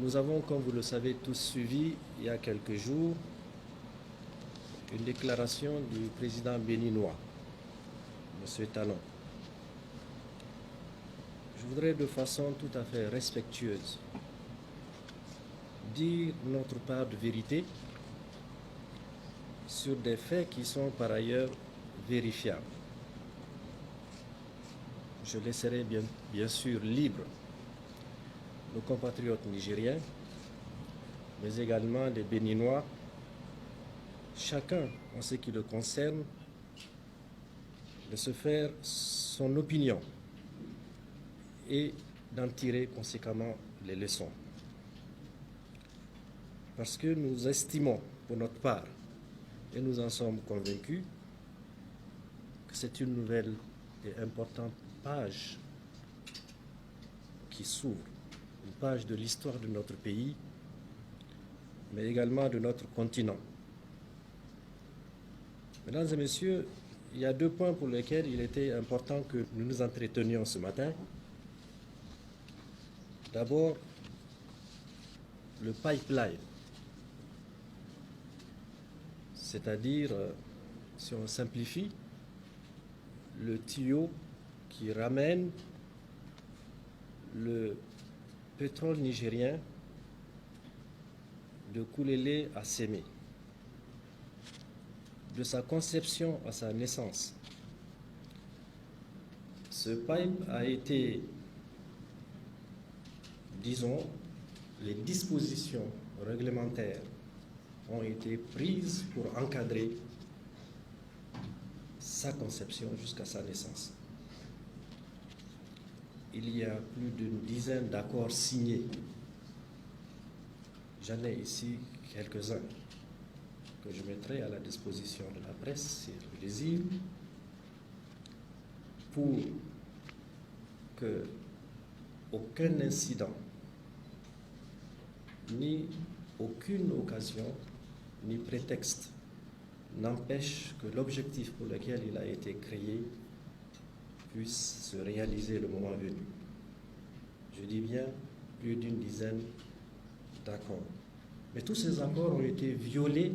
Nous avons, comme vous le savez, tous suivi il y a quelques jours une déclaration du président béninois, M. Talon. Je voudrais de façon tout à fait respectueuse dire notre part de vérité sur des faits qui sont par ailleurs vérifiables. Je laisserai bien sûr libre nos compatriotes nigériens, mais également les Béninois, chacun en ce qui le concerne, de se faire son opinion et d'en tirer conséquemment les leçons. Parce que nous estimons pour notre part, et nous en sommes convaincus, que c'est une nouvelle et importante page qui s'ouvre, une page de l'histoire de notre pays, mais également de notre continent. Mesdames et messieurs, il y a deux points pour lesquels il était important que nous nous entretenions ce matin. D'abord, le pipeline, c'est-à-dire, si on simplifie, le tuyau qui ramène le pétrole nigérien de Koulélé à Sémé, de sa conception à sa naissance. Ce pipe a été, disons, les dispositions réglementaires ont été prises pour encadrer sa conception jusqu'à sa naissance. Il y a plus d'une dizaine d'accords signés. J'en ai ici quelques-uns que je mettrai à la disposition de la presse, si elle le désire, pour que aucun incident, ni aucune occasion, ni prétexte n'empêche que l'objectif pour lequel il a été créé puisse se réaliser le moment venu. Je dis bien plus d'une dizaine d'accords. Mais tous ces accords ont été violés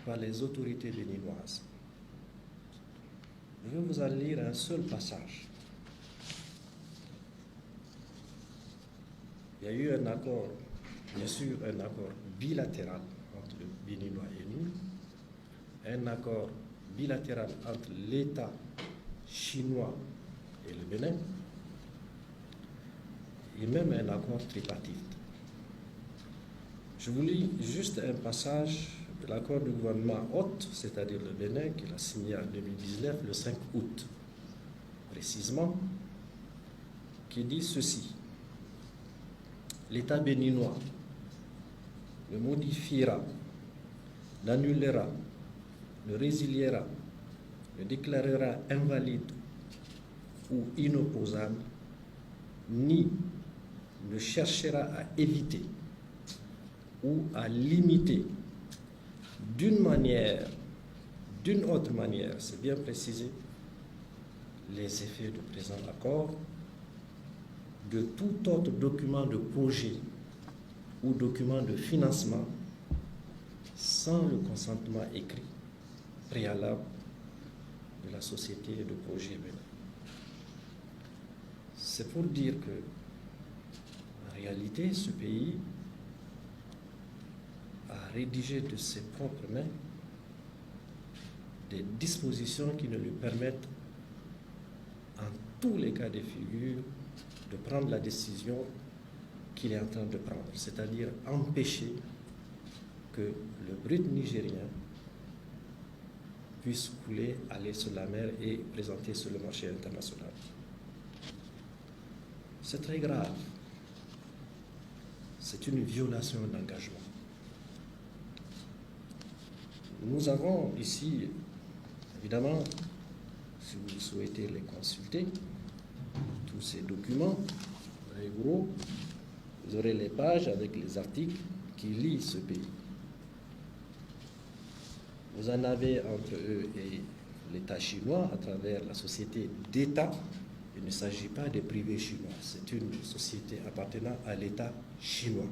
par les autorités béninoises. Je vais vous en lire un seul passage. Il y a eu un accord, bien sûr un accord bilatéral entre le Béninois et nous, un accord bilatéral entre l'État chinois et le Bénin, et même un accord tripartite. Je vous lis juste un passage de l'accord du gouvernement hôte, c'est-à-dire le Bénin, qu'il a signé en 2019, le 5 août, précisément, qui dit ceci. L'État béninois le modifiera, l'annulera, le résiliera, le déclarera invalide ou inopposable, ni ne cherchera à éviter ou à limiter d'une manière, d'une autre manière, c'est bien précisé, les effets du présent accord, de tout autre document de projet ou document de financement sans le consentement écrit préalable de la société de projet Bénin. C'est pour dire que, en réalité, ce pays a rédigé de ses propres mains des dispositions qui ne lui permettent, en tous les cas de figure, de prendre la décision qu'il est en train de prendre, c'est-à-dire empêcher que le brut nigérien puisse couler, aller sur la mer et présenter sur le marché international. C'est très grave. C'est une violation d'engagement. Nous avons ici, évidemment, si vous souhaitez les consulter, tous ces documents, très gros, vous aurez les pages avec les articles qui lient ce pays. Vous en avez entre eux et l'État chinois à travers la société d'État Il ne s'agit pas des privés chinois, c'est une société appartenant à l'État chinois.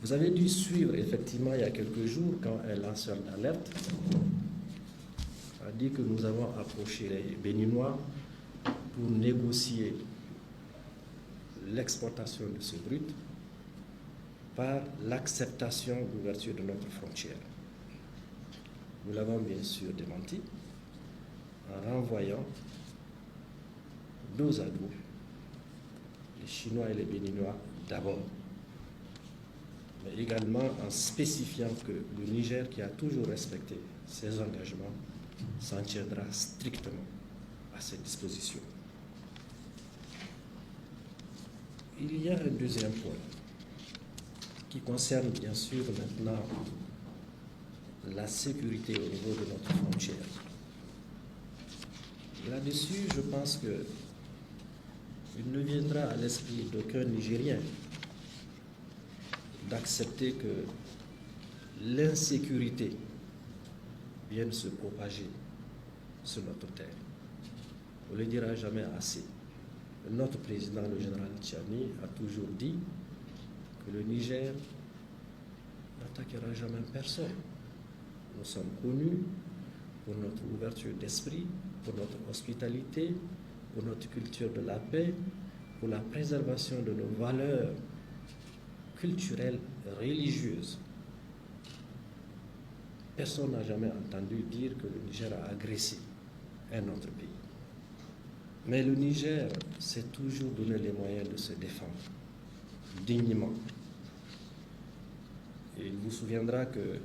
Vous avez dû suivre effectivement il y a quelques jours quand un lanceur d'alerte a dit que nous avons approché les Béninois pour négocier l'exportation de ce brut par l'acceptation d'ouverture de notre frontière. Nous l'avons bien sûr démenti en renvoyant dos à dos les Chinois et les Béninois d'abord, mais également en spécifiant que le Niger, qui a toujours respecté ses engagements, s'en tiendra strictement à cette disposition. Il y a un deuxième point qui concerne bien sûr maintenant la sécurité au niveau de notre frontière. Là-dessus, je pense que il ne viendra à l'esprit d'aucun Nigérien d'accepter que l'insécurité vienne se propager sur notre terre. On ne le dira jamais assez. Notre président, le général Tchani, a toujours dit que le Niger n'attaquera jamais personne. Nous sommes connus pour notre ouverture d'esprit, pour notre hospitalité, pour notre culture de la paix, pour la préservation de nos valeurs culturelles et religieuses. Personne n'a jamais entendu dire que le Niger a agressé un autre pays. Mais le Niger s'est toujours donné les moyens de se défendre dignement. Et il vous souviendra que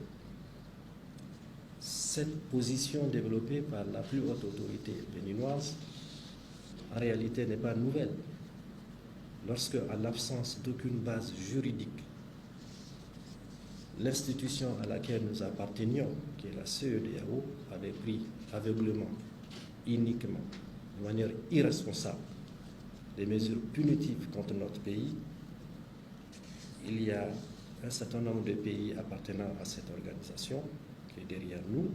cette position développée par la plus haute autorité béninoise, en réalité, n'est pas nouvelle. Lorsque, en l'absence d'aucune base juridique, l'institution à laquelle nous appartenions, qui est la CEDEAO, avait pris aveuglément, uniquement, de manière irresponsable, des mesures punitives contre notre pays, il y a un certain nombre de pays appartenant à cette organisation, qui est derrière nous,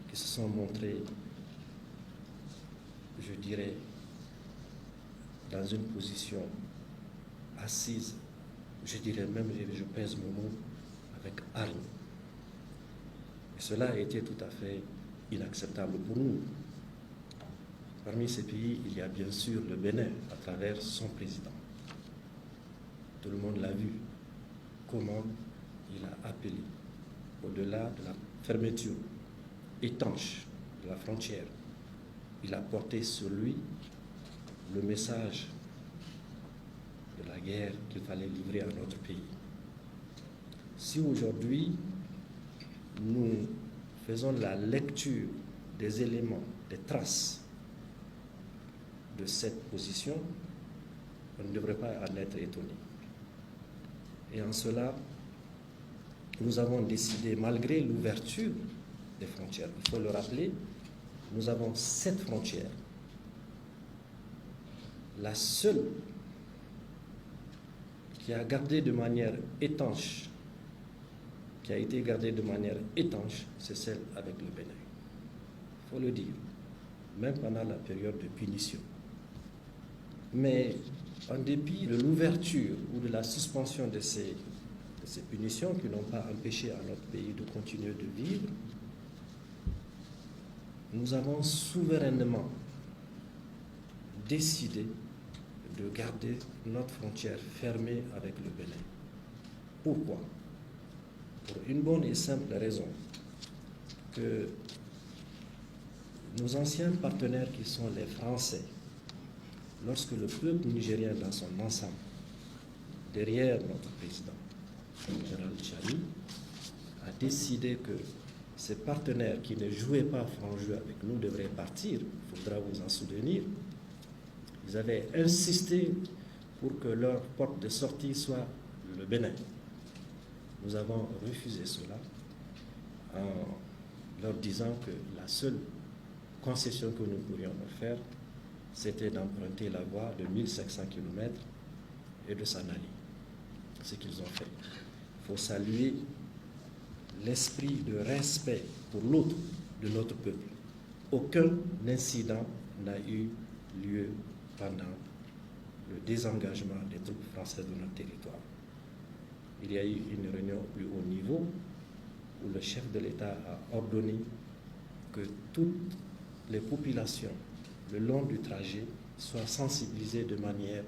qui se sont montrés, je dirais, dans une position assise, je dirais même, je pèse mon mot, avec hargne. Et cela a été tout à fait inacceptable pour nous. Parmi ces pays, il y a bien sûr le Bénin, à travers son président. Tout le monde l'a vu, comment il a appelé, au-delà de la fermeture étanche de la frontière, il a porté sur lui le message de la guerre qu'il fallait livrer à notre pays. Si aujourd'hui, nous faisons la lecture des éléments, des traces de cette position, on ne devrait pas en être étonné. Et en cela, nous avons décidé, malgré l'ouverture des frontières, il faut le rappeler, nous avons 7 frontières. La seule qui a gardé de manière étanche, qui a été gardée de manière étanche, c'est celle avec le Bénin. Il faut le dire, même pendant la période de punition. Mais en dépit de l'ouverture ou de la suspension de ces punitions qui n'ont pas empêché à notre pays de continuer de vivre, nous avons souverainement décidé de garder notre frontière fermée avec le Bénin. Pourquoi? Pour une bonne et simple raison, que nos anciens partenaires qui sont les Français, lorsque le peuple nigérien dans son ensemble, derrière notre président, le général Tchani, a décidé que ces partenaires qui ne jouaient pas franc jeu avec nous devraient partir, il faudra vous en souvenir. Ils avaient insisté pour que leur porte de sortie soit le Bénin. Nous avons refusé cela en leur disant que la seule concession que nous pourrions leur faire, c'était d'emprunter la voie de 1500 km et de s'en aller. Ce qu'ils ont fait. Il faut saluer l'esprit de respect pour l'autre de notre peuple. Aucun incident n'a eu lieu pendant le désengagement des troupes françaises de notre territoire. Il y a eu une réunion au plus haut niveau où le chef de l'État a ordonné que toutes les populations le long du trajet soient sensibilisées de manière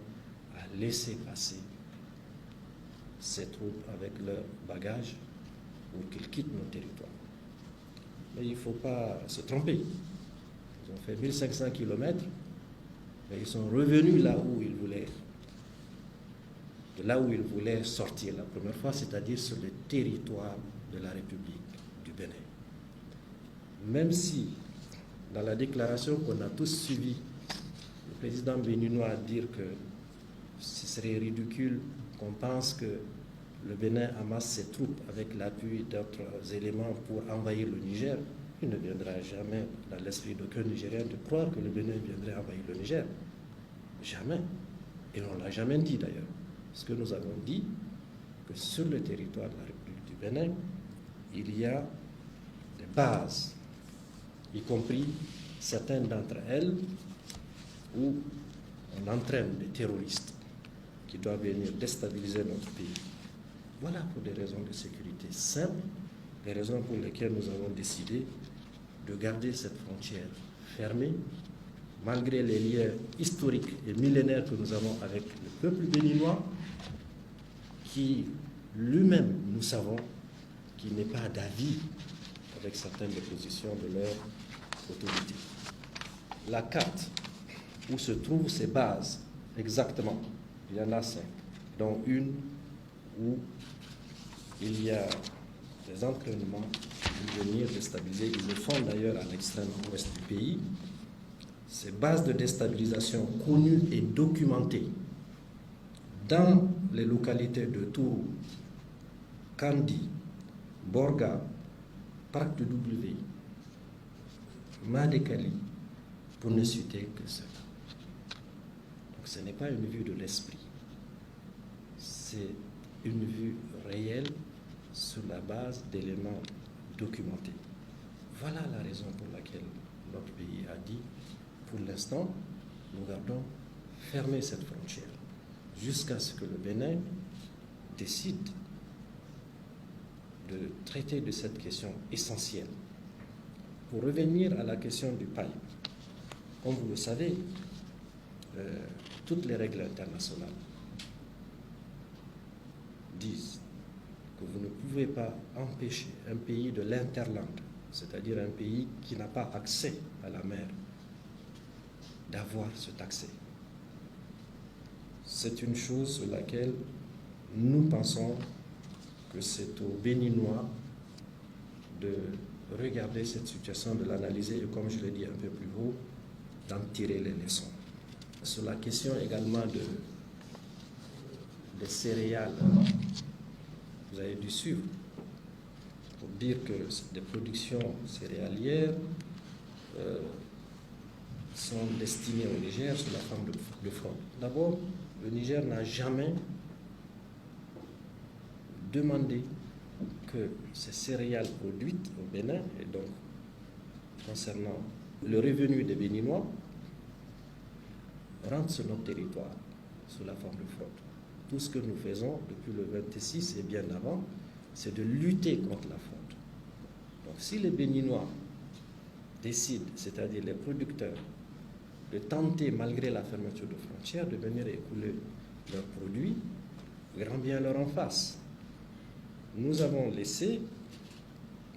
à laisser passer ces troupes avec leurs bagages pour qu'ils quittent nos territoires. Mais il ne faut pas se tromper. Ils ont fait 1500 km, mais ils sont revenus là où ils voulaient, de là où ils voulaient sortir la première fois, c'est-à-dire sur le territoire de la République du Bénin. Même si, dans la déclaration qu'on a tous suivie, le président béninois a dit que ce serait ridicule qu'on pense que le Bénin amasse ses troupes avec l'appui d'autres éléments pour envahir le Niger, il ne viendra jamais dans l'esprit d'aucun Nigérien de croire que le Bénin viendrait envahir le Niger. Jamais. Et on ne l'a jamais dit d'ailleurs. Parce que nous avons dit que sur le territoire de la République du Bénin, il y a des bases, y compris certaines d'entre elles, où on entraîne des terroristes qui doivent venir déstabiliser notre pays. Voilà pour des raisons de sécurité simples, les raisons pour lesquelles nous avons décidé de garder cette frontière fermée, malgré les liens historiques et millénaires que nous avons avec le peuple béninois, qui lui-même, nous savons, qui n'est pas d'avis avec certaines des positions de leur autorité. La carte où se trouvent ces bases, exactement, il y en a 5, dont une où il y a des entraînements pour venir déstabiliser. Ils le font d'ailleurs à l'extrême ouest du pays. Ces bases de déstabilisation connues et documentées dans les localités de Tourou, Kandi, Borga, Parc de W, Madekali, pour ne citer que cela. Donc ce n'est pas une vue de l'esprit, c'est une vue réelle sur la base d'éléments documentés. Voilà la raison pour laquelle notre pays a dit, pour l'instant, nous gardons fermée cette frontière jusqu'à ce que le Bénin décide de traiter de cette question essentielle. Pour revenir à la question du pipe, comme vous le savez, toutes les règles internationales disent que vous ne pouvez pas empêcher un pays de l'interland, c'est-à-dire un pays qui n'a pas accès à la mer, d'avoir cet accès. C'est une chose sur laquelle nous pensons que c'est aux Béninois de regarder cette situation, de l'analyser et, comme je l'ai dit un peu plus haut, d'en tirer les leçons. Sur la question également des céréales, vous avez dû suivre pour dire que des productions céréalières sont destinées au Niger sous la forme de fraude. D'abord, le Niger n'a jamais demandé que ces céréales produites au Bénin, et donc concernant le revenu des Béninois, rentrent sur notre territoire sous la forme de fraude. Tout ce que nous faisons depuis le 26 et bien avant, c'est de lutter contre la fraude. Donc si les Béninois décident, c'est-à-dire les producteurs, de tenter, malgré la fermeture de frontières, de venir écouler leurs produits, grand bien leur en face. Nous avons laissé,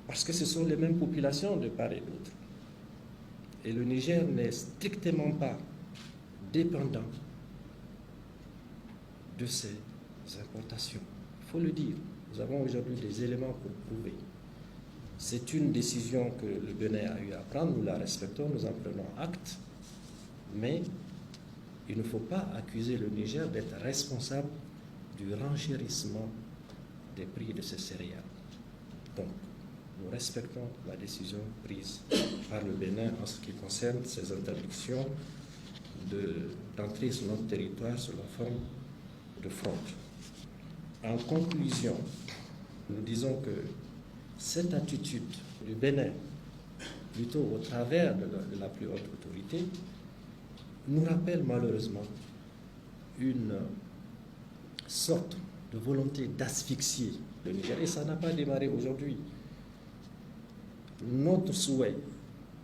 parce que ce sont les mêmes populations de part et d'autre. Et le Niger n'est strictement pas dépendant de ces importations. Il faut le dire. Nous avons aujourd'hui des éléments pour prouver. C'est une décision que le Bénin a eu à prendre, nous la respectons, nous en prenons acte, mais il ne faut pas accuser le Niger d'être responsable du renchérissement des prix de ces céréales. Donc, nous respectons la décision prise par le Bénin en ce qui concerne ces interdictions d'entrer sur notre territoire sous la forme de fraude. En conclusion, nous disons que cette attitude du Bénin, plutôt au travers de la plus haute autorité, nous rappelle malheureusement une sorte de volonté d'asphyxier le Niger. Et ça n'a pas démarré aujourd'hui. Notre souhait,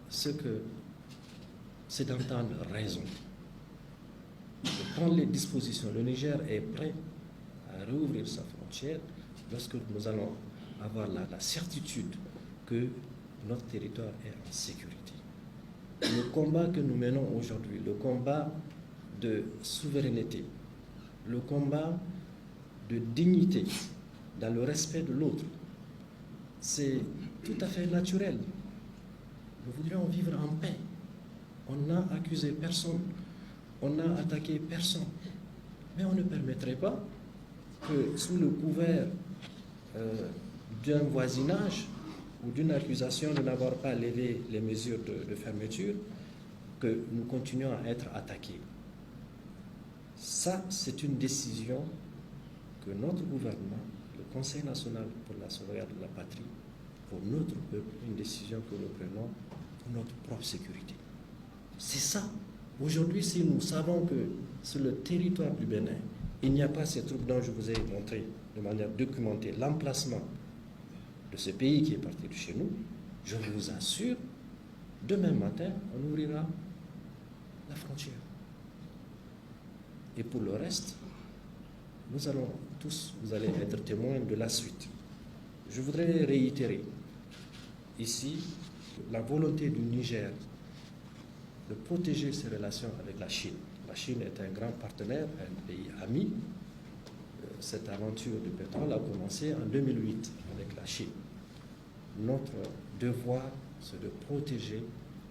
c'est d'entendre raison, de prendre les dispositions. Le Niger est prêt à rouvrir sa frontière lorsque nous allons avoir la certitude que notre territoire est en sécurité. Le combat que nous menons aujourd'hui, le combat de souveraineté, le combat de dignité dans le respect de l'autre, c'est tout à fait naturel. Nous voudrions vivre en paix. On n'a accusé personne, on n'a attaqué personne. Mais on ne permettrait pas que sous le couvert d'un voisinage ou d'une accusation de n'avoir pas levé les mesures de fermeture, que nous continuons à être attaqués. Ça, c'est une décision que notre gouvernement, le Conseil national pour la sauvegarde de la patrie, pour notre peuple, une décision que nous prenons pour notre propre sécurité. C'est ça. Aujourd'hui, si nous savons que sur le territoire du Bénin, il n'y a pas ces troupes dont je vous ai montré de manière documentée l'emplacement de ce pays qui est parti de chez nous, je vous assure, demain matin, on ouvrira la frontière. Et pour le reste, nous allons tous, vous allez être témoins de la suite. Je voudrais réitérer ici la volonté du Niger de protéger ses relations avec la Chine. La Chine est un grand partenaire, un pays ami. Cette aventure du pétrole a commencé en 2008 avec la Chine. Notre devoir, c'est de protéger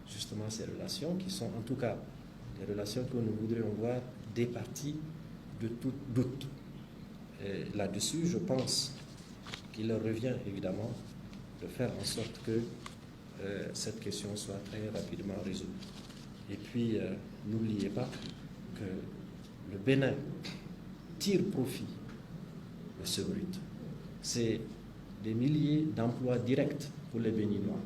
justement ces relations qui sont en tout cas des relations que nous voudrions voir départies de tout doute. Et là-dessus, je pense qu'il leur revient évidemment de faire en sorte que cette question soit très rapidement résolue. Et puis, n'oubliez pas que le Bénin tire profit de ce brut. C'est des milliers d'emplois directs pour les Béninois.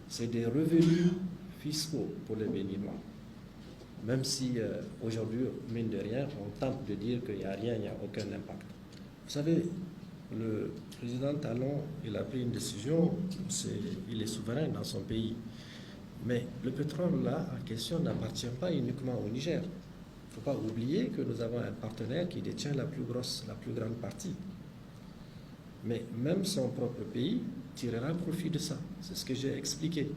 C'est des revenus fiscaux pour les Béninois. Même si aujourd'hui, mine de rien, on tente de dire qu'il n'y a rien, il n'y a aucun impact. Vous savez, le président Talon, il a pris une décision, il est souverain dans son pays. Mais le pétrole, là, en question, n'appartient pas uniquement au Niger. Il ne faut pas oublier que nous avons un partenaire qui détient la plus grande partie. Mais même son propre pays tirera profit de ça. C'est ce que j'ai expliqué.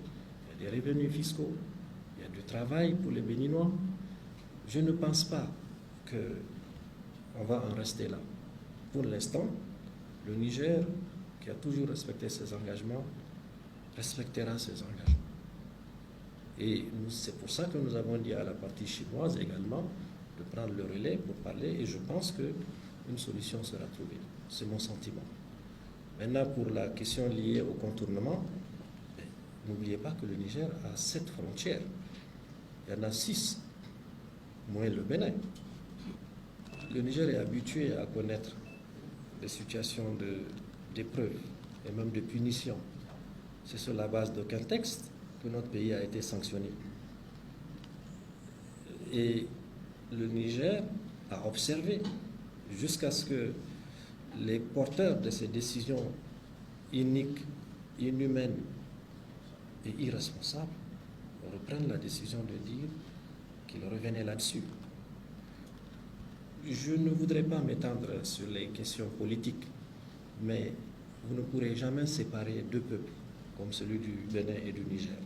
Il y a des revenus fiscaux, il y a du travail pour les Béninois. Je ne pense pas qu'on va en rester là. Pour l'instant, le Niger, qui a toujours respecté ses engagements, respectera ses engagements. Et c'est pour ça que nous avons dit à la partie chinoise également de prendre le relais pour parler, et je pense qu'une solution sera trouvée. C'est mon sentiment. Maintenant, pour la question liée au contournement, n'oubliez pas que le Niger a 7 frontières. Il y en a 6, moins le Bénin. Le Niger est habitué à connaître des situations d'épreuve et même de punition. C'est sur la base d'aucun texte que notre pays a été sanctionné. Et le Niger a observé jusqu'à ce que les porteurs de ces décisions iniques, inhumaines et irresponsables reprennent la décision de dire qu'ils revenaient là-dessus. Je ne voudrais pas m'étendre sur les questions politiques, mais vous ne pourrez jamais séparer deux peuples comme celui du Bénin et du Niger.